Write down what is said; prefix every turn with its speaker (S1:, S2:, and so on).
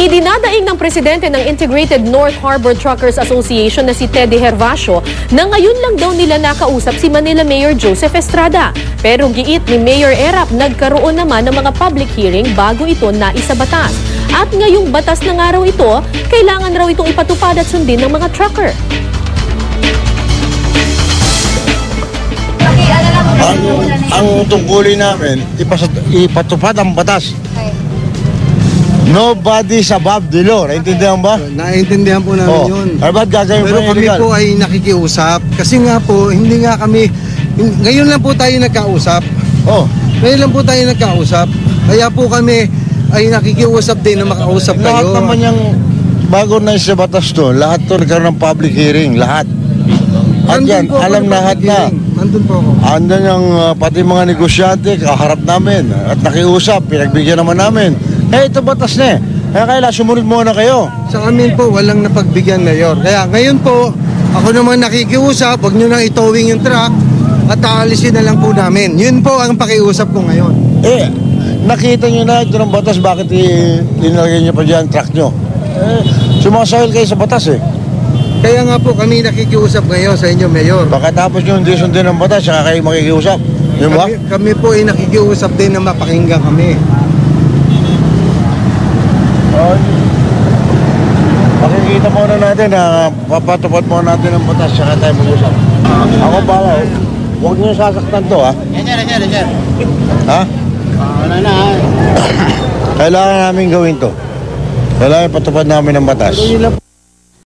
S1: Idinadaing ng presidente ng Integrated North Harbor Truckers Association na si Teddy Hervasio na ngayon lang daw nila nakausap si Manila Mayor Joseph Estrada. Pero giit ni Mayor Erap, nagkaroon naman ng mga public hearing bago ito naisabatas. At ngayong batas na nga raw ito, kailangan raw itong ipatupad at sundin ng mga trucker.
S2: Ang tungkulin namin, ipatupad ang batas. Nobody's above the law. Naintindihan ba?
S3: Naintindihan po namin yun.
S2: Ba't gagawin
S3: Pero
S2: mo
S3: kami
S2: illegal?
S3: po ay nakikiusap. Kasi nga po, hindi nga kami... Ngayon lang po tayo nagkausap. Ngayon lang po tayo nagkausap. Kaya po kami ay nakikiusap din na makausap kayo.
S2: Lahat naman yung bago na sa batas to, lahat to nagkaroon ng public hearing. Lahat. At yan, alam lahat na.
S3: Nandun po ako.
S2: Andun yung pati mga negosyante, kaharap namin. At nakiusap, pinagbigyan naman namin. Ito batas na eh. Kaya kailangan sumunod muna kayo.
S3: Sa amin po, walang napagbigyan, Mayor. Kaya ngayon po, ako naman nakikiusap, huwag nyo nang itowing yung truck at aalisin na lang po namin. Yun po ang pakiusap ko ngayon.
S2: Nakita nyo na ito ng batas, bakit inilagay nyo pa dyan truck nyo? Sumasahil kayo sa batas eh.
S3: Kaya nga po kami nakikiusap ngayon sa inyo, Mayor.
S2: Baka tapos nyo hindi sundin ng batas, saka kayo makikiusap. Yun ba?
S3: Kami po ay nakikiusap din na mapakinggan kami.
S2: Makikita muna natin na papatupad muna natin ang batas, saka tayo mag-usap. Ako bala, huwag nyo sasaktan to ha.
S4: Yan.
S2: Ha?
S4: Wala na.
S2: Kailangan namin gawin to. Kailangan patupad namin ang batas.